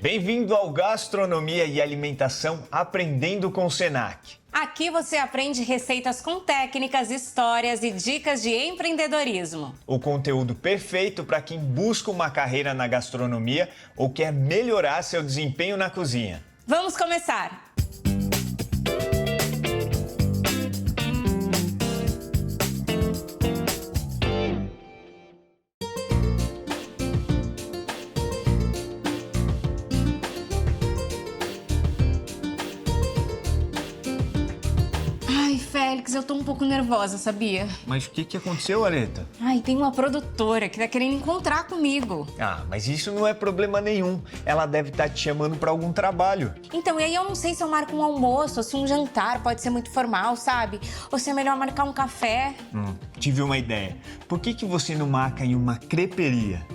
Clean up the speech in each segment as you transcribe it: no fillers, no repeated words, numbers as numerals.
Bem-vindo ao Gastronomia e Alimentação Aprendendo com o Senac. Aqui você aprende receitas com técnicas, histórias e dicas de empreendedorismo. O conteúdo perfeito para quem busca uma carreira na gastronomia ou quer melhorar seu desempenho na cozinha. Vamos começar! Félix, eu tô um pouco nervosa, sabia? Mas o que aconteceu, Areta? Tem uma produtora que tá querendo encontrar comigo. Mas isso não é problema nenhum. Ela deve estar te chamando para algum trabalho. Então, e aí eu não sei se eu marco um almoço ou se um jantar pode ser muito formal, sabe? Ou se é melhor marcar um café. Tive uma ideia. Por que você não marca em uma creperia?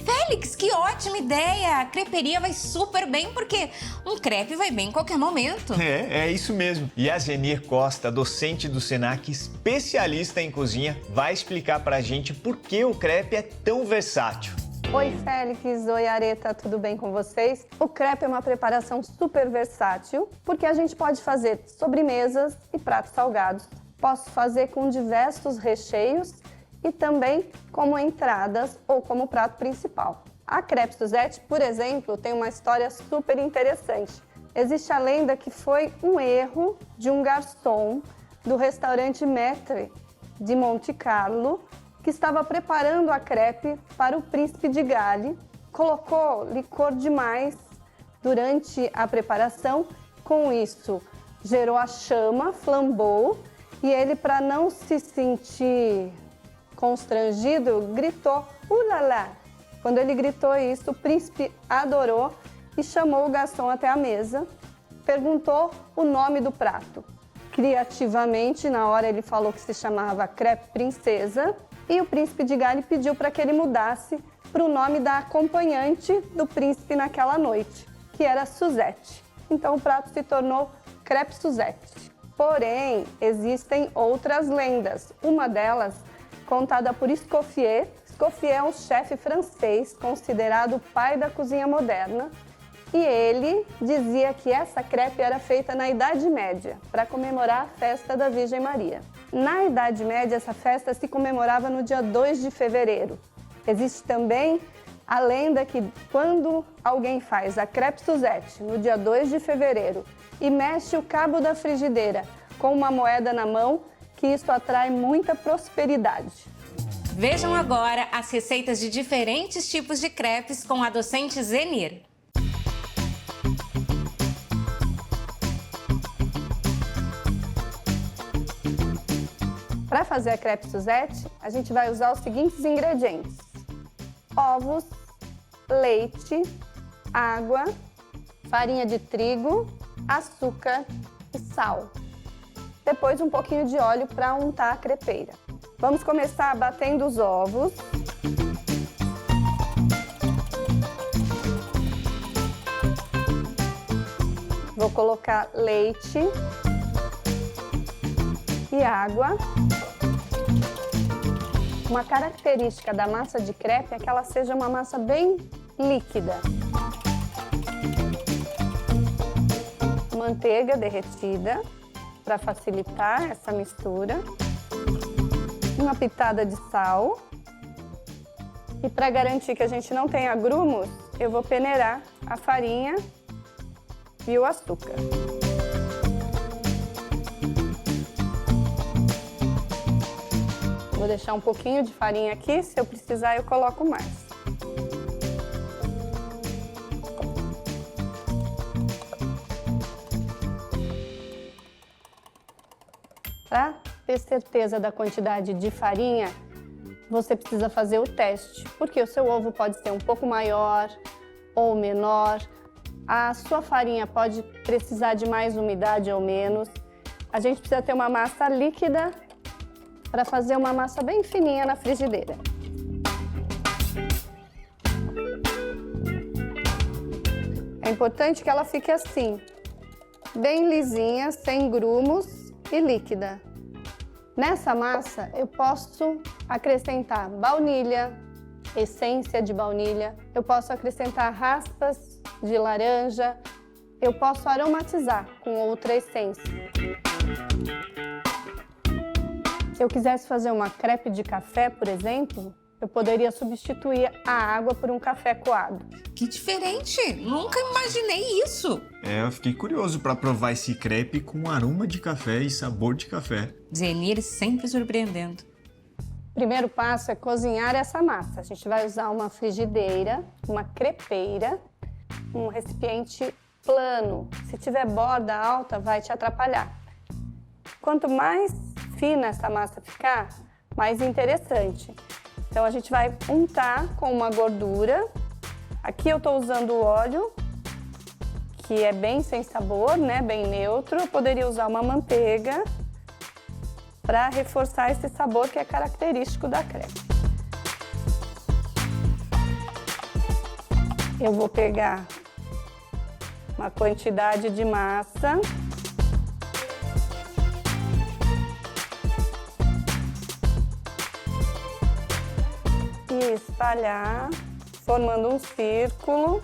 Félix, que ótima ideia! A creperia vai super bem, porque um crepe vai bem em qualquer momento. É isso mesmo. E a Zenir Costa, docente do Senac, especialista em cozinha, vai explicar pra gente por que o crepe é tão versátil. Oi, Félix. Oi, Areta. Tudo bem com vocês? O crepe é uma preparação super versátil, porque a gente pode fazer sobremesas e pratos salgados. Posso fazer com diversos recheios e também como entradas ou como prato principal. A crepe Suzette, por exemplo, tem uma história super interessante. Existe a lenda que foi um erro de um garçom do restaurante Maître de Monte Carlo, que estava preparando a crepe para o príncipe de Galles, colocou licor demais durante a preparação. Com isso, gerou a chama, flambou, e ele, para não se sentir constrangido, gritou "Ulala!". Quando ele gritou isso, o príncipe adorou e chamou o garçom até a mesa, perguntou o nome do prato. Criativamente, na hora ele falou que se chamava crepe princesa, e o príncipe de Galles pediu para que ele mudasse para o nome da acompanhante do príncipe naquela noite, que era Suzette. Então o prato se tornou crepe Suzette. Porém, existem outras lendas. Uma delas contada por Escoffier. Escoffier é um chefe francês considerado o pai da cozinha moderna, e ele dizia que essa crepe era feita na Idade Média, para comemorar a festa da Virgem Maria. Na Idade Média, essa festa se comemorava no dia 2 de fevereiro. Existe também a lenda que quando alguém faz a crepe Suzette no dia 2 de fevereiro e mexe o cabo da frigideira com uma moeda na mão, que isso atrai muita prosperidade. Vejam agora as receitas de diferentes tipos de crepes com a docente Zenir. Para fazer a crepe Suzette, a gente vai usar os seguintes ingredientes: ovos, leite, água, farinha de trigo, açúcar e sal. Depois um pouquinho de óleo para untar a crepeira. Vamos começar batendo os ovos. Vou colocar leite e água. Uma característica da massa de crepe é que ela seja uma massa bem líquida. Manteiga derretida, para facilitar essa mistura, uma pitada de sal, e para garantir que a gente não tenha grumos, eu vou peneirar a farinha e o açúcar. Vou deixar um pouquinho de farinha aqui, se eu precisar eu coloco mais. Para ter certeza da quantidade de farinha, você precisa fazer o teste, porque o seu ovo pode ser um pouco maior ou menor, a sua farinha pode precisar de mais umidade ou menos. A gente precisa ter uma massa líquida para fazer uma massa bem fininha na frigideira. É importante que ela fique assim, bem lisinha, sem grumos e líquida. Nessa massa eu posso acrescentar baunilha, essência de baunilha, eu posso acrescentar raspas de laranja, eu posso aromatizar com outra essência. Se eu quisesse fazer uma crepe de café, por exemplo, eu poderia substituir a água por um café coado. Que diferente! Nunca imaginei isso! Eu fiquei curioso para provar esse crepe com aroma de café e sabor de café. Zenir sempre surpreendendo. O primeiro passo é cozinhar essa massa. A gente vai usar uma frigideira, uma crepeira, um recipiente plano. Se tiver borda alta, vai te atrapalhar. Quanto mais fina essa massa ficar, mais interessante. Então a gente vai untar com uma gordura. Aqui eu estou usando o óleo, que é bem sem sabor, né? Bem neutro. Eu poderia usar uma manteiga para reforçar esse sabor que é característico da crepe. Eu vou pegar uma quantidade de massa. E espalhar, formando um círculo.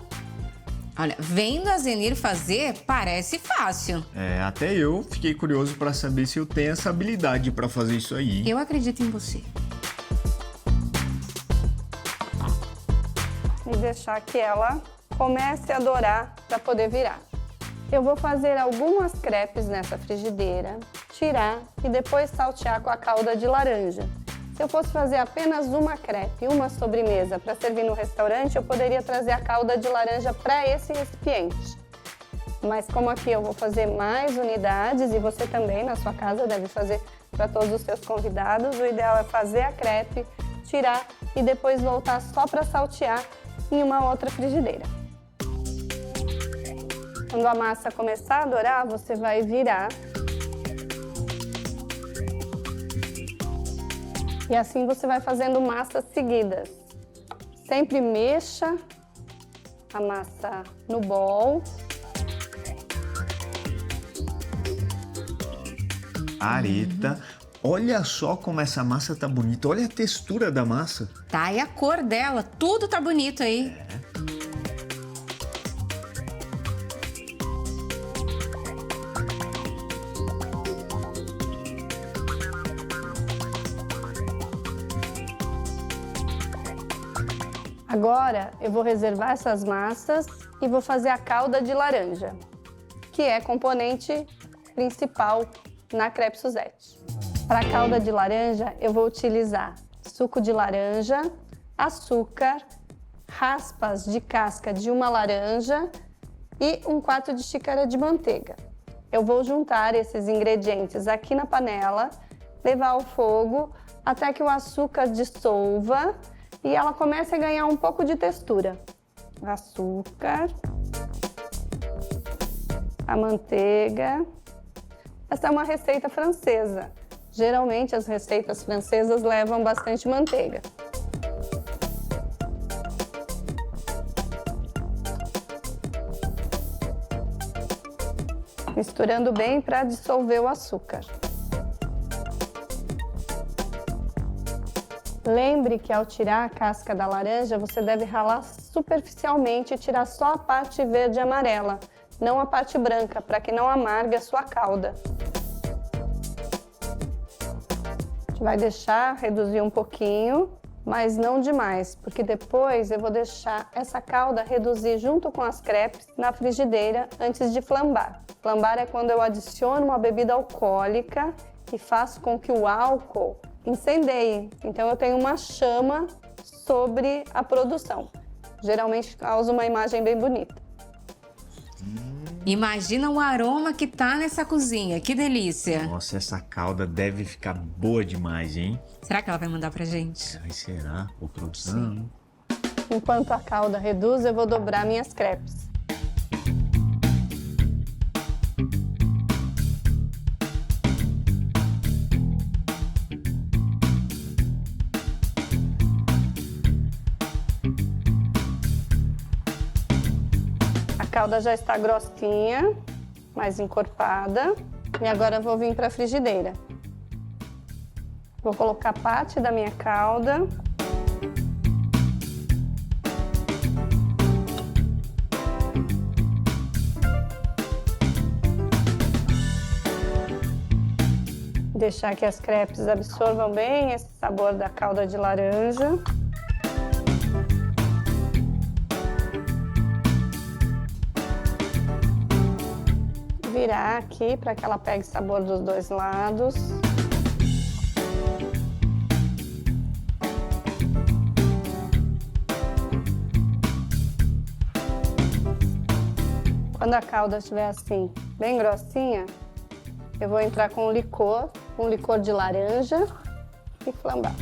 Olha, vendo a Zenir fazer, parece fácil. Até eu fiquei curioso para saber se eu tenho essa habilidade para fazer isso aí. Eu acredito em você. E deixar que ela comece a dourar para poder virar. Eu vou fazer algumas crepes nessa frigideira, tirar e depois saltear com a calda de laranja. Se eu fosse fazer apenas uma crepe, uma sobremesa para servir no restaurante, eu poderia trazer a calda de laranja para esse recipiente. Mas como aqui eu vou fazer mais unidades e você também na sua casa deve fazer para todos os seus convidados, o ideal é fazer a crepe, tirar e depois voltar só para saltear em uma outra frigideira. Quando a massa começar a dourar, você vai virar. E assim você vai fazendo massas seguidas. Sempre mexa a massa no bowl. Areta, olha só como essa massa tá bonita. Olha a textura da massa. Tá, e a cor dela, tudo tá bonito aí. Agora eu vou reservar essas massas e vou fazer a calda de laranja, que é componente principal na crepe Suzette. Para a calda de laranja eu vou utilizar suco de laranja, açúcar, raspas de casca de uma laranja e 1/4 de xícara de manteiga. Eu vou juntar esses ingredientes aqui na panela, levar ao fogo até que o açúcar dissolva e ela comece a ganhar um pouco de textura. Açúcar, a manteiga. Essa é uma receita francesa. Geralmente as receitas francesas levam bastante manteiga. Misturando bem para dissolver o açúcar. Lembre que ao tirar a casca da laranja, você deve ralar superficialmente e tirar só a parte verde e amarela, não a parte branca, para que não amargue a sua calda. A gente vai deixar reduzir um pouquinho, mas não demais, porque depois eu vou deixar essa calda reduzir junto com as crepes na frigideira antes de flambar. Flambar é quando eu adiciono uma bebida alcoólica e faço com que o álcool incendeie. Então eu tenho uma chama sobre a produção. Geralmente causa uma imagem bem bonita. Imagina o aroma que tá nessa cozinha, que delícia. Nossa, essa calda deve ficar boa demais, hein? Será que ela vai mandar pra gente? Ai, será? Ô, produção. Enquanto a calda reduz, eu vou dobrar minhas crepes. A calda já está grossinha, mais encorpada. E agora eu vou vir para a frigideira. Vou colocar parte da minha calda. Deixar que as crepes absorvam bem esse sabor da calda de laranja. Virar aqui para que ela pegue sabor dos dois lados. Quando a calda estiver assim, bem grossinha, eu vou entrar com um licor de laranja e flambar.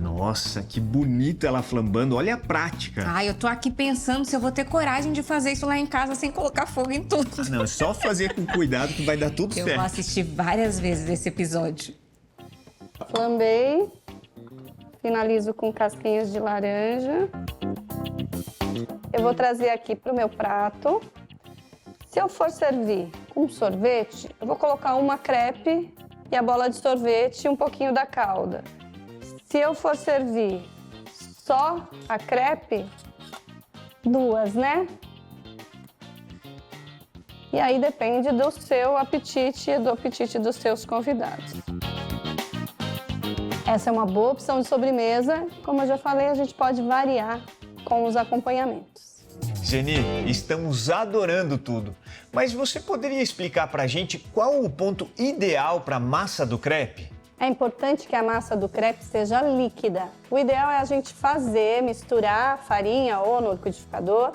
Nossa, que bonita ela flambando. Olha a prática. Ai, eu tô aqui pensando se eu vou ter coragem de fazer isso lá em casa sem colocar fogo em tudo. Não, é só fazer com cuidado que vai dar tudo Eu certo. vou assistir várias vezes esse episódio. Flambei. Finalizo com casquinhas de laranja. Eu vou trazer aqui para o meu prato. Se eu for servir com sorvete, eu vou colocar uma crepe e a bola de sorvete e um pouquinho da calda. Se eu for servir só a crepe, duas, né? E aí depende do seu apetite e do apetite dos seus convidados. Essa é uma boa opção de sobremesa. Como eu já falei, a gente pode variar com os acompanhamentos. Geni, estamos adorando tudo. Mas você poderia explicar pra gente qual o ponto ideal para a massa do crepe? É importante que a massa do crepe seja líquida. O ideal é a gente fazer, misturar a farinha ou no liquidificador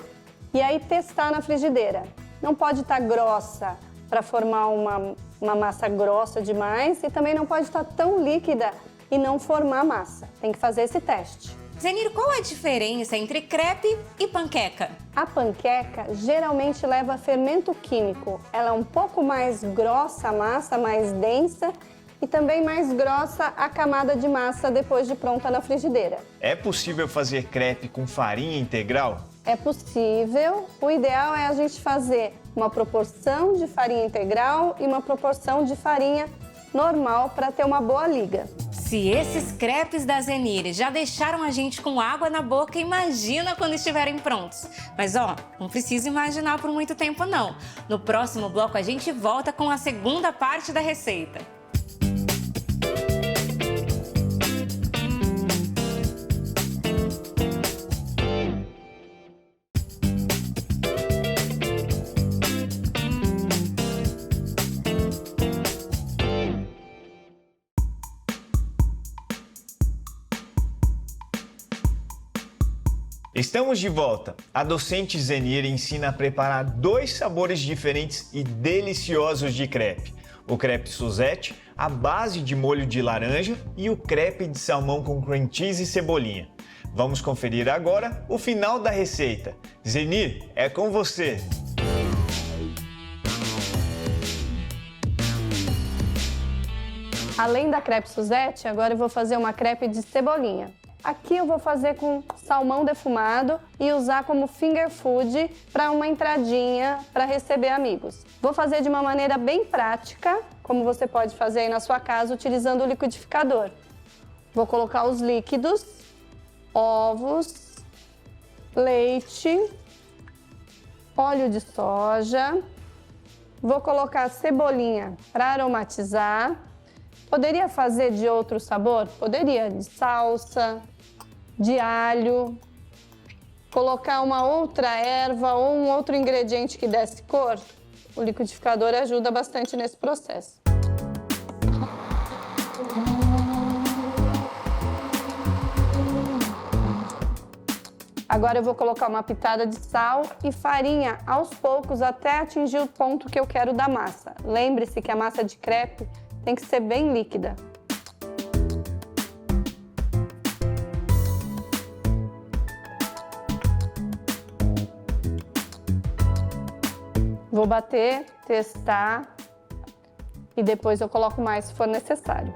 e aí testar na frigideira. Não pode estar grossa para formar uma massa grossa demais e também não pode estar tão líquida e não formar massa. Tem que fazer esse teste. Zenir, qual a diferença entre crepe e panqueca? A panqueca geralmente leva fermento químico. Ela é um pouco mais grossa a massa, mais densa e também mais grossa a camada de massa depois de pronta na frigideira. É possível fazer crepe com farinha integral? É possível. O ideal é a gente fazer uma proporção de farinha integral e uma proporção de farinha normal para ter uma boa liga. Se esses crepes da Zenir já deixaram a gente com água na boca, imagina quando estiverem prontos. Mas ó, não precisa imaginar por muito tempo não. No próximo bloco a gente volta com a segunda parte da receita. Estamos de volta. A docente Zenir ensina a preparar 2 sabores diferentes e deliciosos de crepe. O crepe Suzette, à base de molho de laranja, e o crepe de salmão com cream cheese e cebolinha. Vamos conferir agora o final da receita. Zenir, é com você! Além da crepe Suzette, agora eu vou fazer uma crepe de cebolinha. Aqui eu vou fazer com salmão defumado e usar como finger food para uma entradinha para receber amigos. Vou fazer de uma maneira bem prática, como você pode fazer aí na sua casa utilizando o liquidificador. Vou colocar os líquidos, ovos, leite, óleo de soja. Vou colocar cebolinha para aromatizar. Poderia fazer de outro sabor? Poderia, de salsa, de alho, colocar uma outra erva ou um outro ingrediente que desse cor. O liquidificador ajuda bastante nesse processo. Agora eu vou colocar uma pitada de sal e farinha aos poucos até atingir o ponto que eu quero da massa. Lembre-se que a massa de crepe tem que ser bem líquida. Vou bater, testar e depois eu coloco mais se for necessário.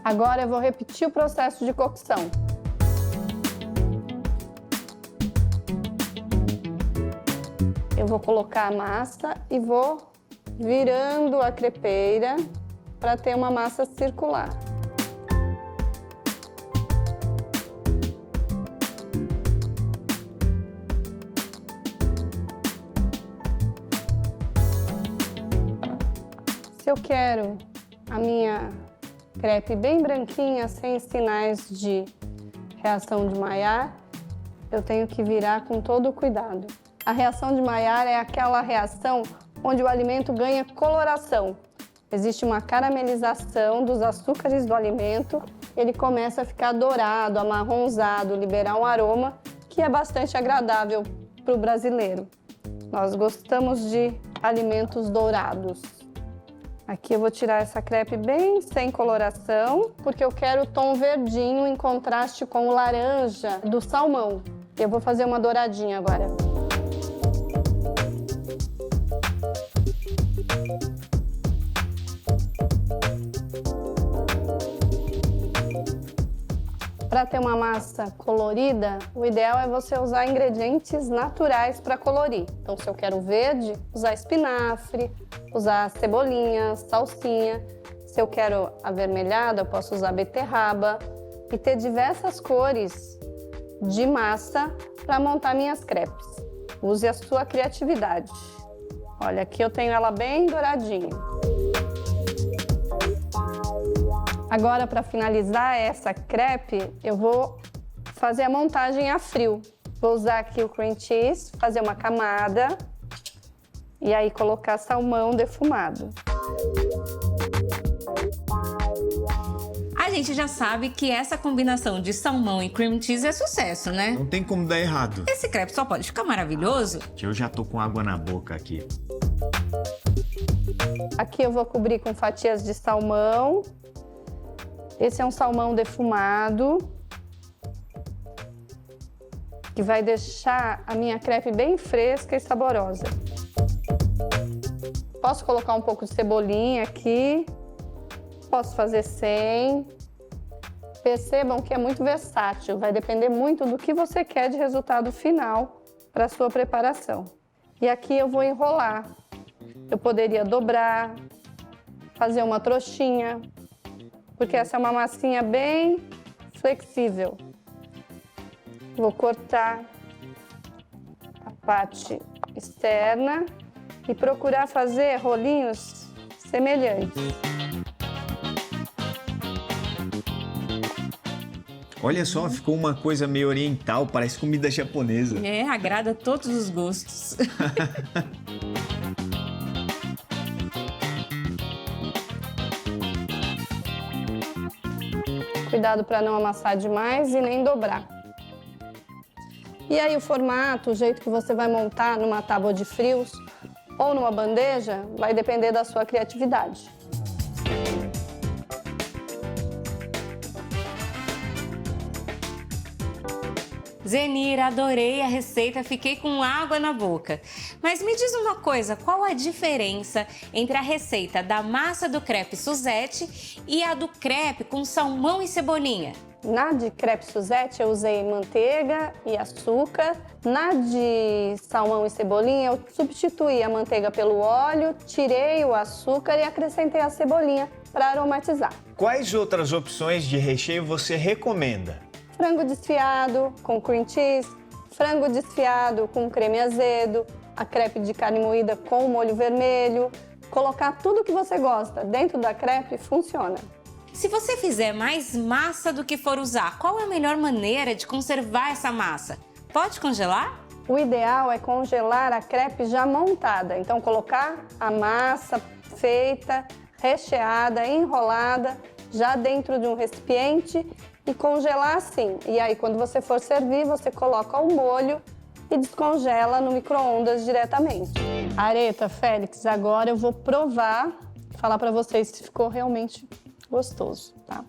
Agora eu vou repetir o processo de cocção. Eu vou colocar a massa e vou virando a crepeira para ter uma massa circular. Se eu quero a minha crepe bem branquinha, sem sinais de reação de Maillard, eu tenho que virar com todo o cuidado. A reação de Maillard é aquela reação onde o alimento ganha coloração. Existe uma caramelização dos açúcares do alimento, ele começa a ficar dourado, amarronzado, liberar um aroma que é bastante agradável para o brasileiro. Nós gostamos de alimentos dourados. Aqui eu vou tirar essa crepe bem sem coloração, porque eu quero o tom verdinho em contraste com o laranja do salmão. Eu vou fazer uma douradinha agora. Para ter uma massa colorida, o ideal é você usar ingredientes naturais para colorir. Então, se eu quero verde, usar espinafre, usar cebolinha, salsinha. Se eu quero avermelhada, eu posso usar beterraba e ter diversas cores de massa para montar minhas crepes. Use a sua criatividade. Olha, aqui eu tenho ela bem douradinha. Agora, para finalizar essa crepe, eu vou fazer a montagem a frio. Vou usar aqui o cream cheese, fazer uma camada e aí colocar salmão defumado. A gente já sabe que essa combinação de salmão e cream cheese é sucesso, né? Não tem como dar errado. Esse crepe só pode ficar maravilhoso. Eu já tô com água na boca aqui. Aqui eu vou cobrir com fatias de salmão. Esse é um salmão defumado, que vai deixar a minha crepe bem fresca e saborosa. Posso colocar um pouco de cebolinha aqui, posso fazer sem. Percebam que é muito versátil, vai depender muito do que você quer de resultado final para a sua preparação. E aqui eu vou enrolar. Eu poderia dobrar, fazer uma trouxinha, porque essa é uma massinha bem flexível. Vou cortar a parte externa e procurar fazer rolinhos semelhantes. Olha só, ficou uma coisa meio oriental, parece comida japonesa. É, agrada todos os gostos. Cuidado para não amassar demais e nem dobrar. E aí o formato, o jeito que você vai montar numa tábua de frios ou numa bandeja, vai depender da sua criatividade. Zenir, adorei a receita, fiquei com água na boca. Mas me diz uma coisa, qual a diferença entre a receita da massa do crepe Suzette e a do crepe com salmão e cebolinha? Na de crepe Suzette eu usei manteiga e açúcar. Na de salmão e cebolinha eu substituí a manteiga pelo óleo, tirei o açúcar e acrescentei a cebolinha para aromatizar. Quais outras opções de recheio você recomenda? Frango desfiado com cream cheese, frango desfiado com creme azedo, a crepe de carne moída com molho vermelho. Colocar tudo que você gosta dentro da crepe funciona. Se você fizer mais massa do que for usar, qual é a melhor maneira de conservar essa massa? Pode congelar? O ideal é congelar a crepe já montada. Então, colocar a massa feita, recheada, enrolada, já dentro de um recipiente e congelar assim. E aí, quando você for servir, você coloca o molho e descongela no micro-ondas diretamente. Areta, Félix, agora eu vou provar e falar para vocês se ficou realmente gostoso, tá?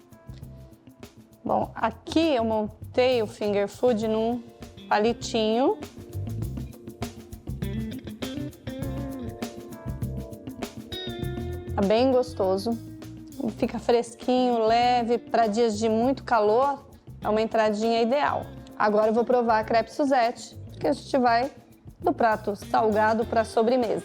Bom, aqui eu montei o finger food num palitinho. Tá bem gostoso. Fica fresquinho, leve, para dias de muito calor, é uma entradinha ideal. Agora eu vou provar a crepe Suzette, porque a gente vai do prato salgado para a sobremesa.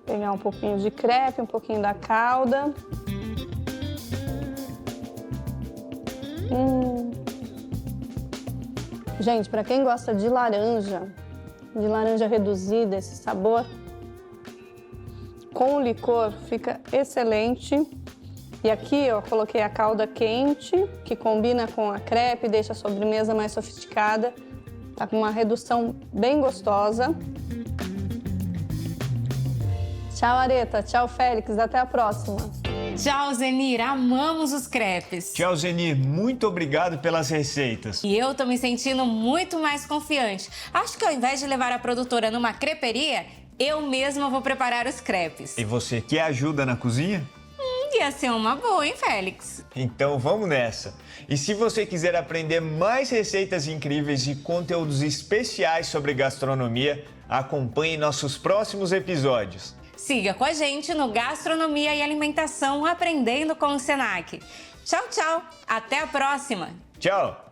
Pegar um pouquinho de crepe, um pouquinho da calda. Gente, para quem gosta de laranja reduzida, esse sabor, com o licor fica excelente. E aqui eu coloquei a calda quente, que combina com a crepe, deixa a sobremesa mais sofisticada. Tá com uma redução bem gostosa. Tchau, Areta. Tchau, Félix. Até a próxima. Tchau, Zenir. Amamos os crepes. Tchau, Zenir. Muito obrigado pelas receitas. E eu tô me sentindo muito mais confiante. Acho que ao invés de levar a produtora numa creperia, eu mesma vou preparar os crepes. E você quer ajuda na cozinha? Ia ser uma boa, hein, Félix? Então vamos nessa! E se você quiser aprender mais receitas incríveis e conteúdos especiais sobre gastronomia, acompanhe nossos próximos episódios. Siga com a gente no Gastronomia e Alimentação Aprendendo com o Senac. Tchau, tchau! Até a próxima! Tchau!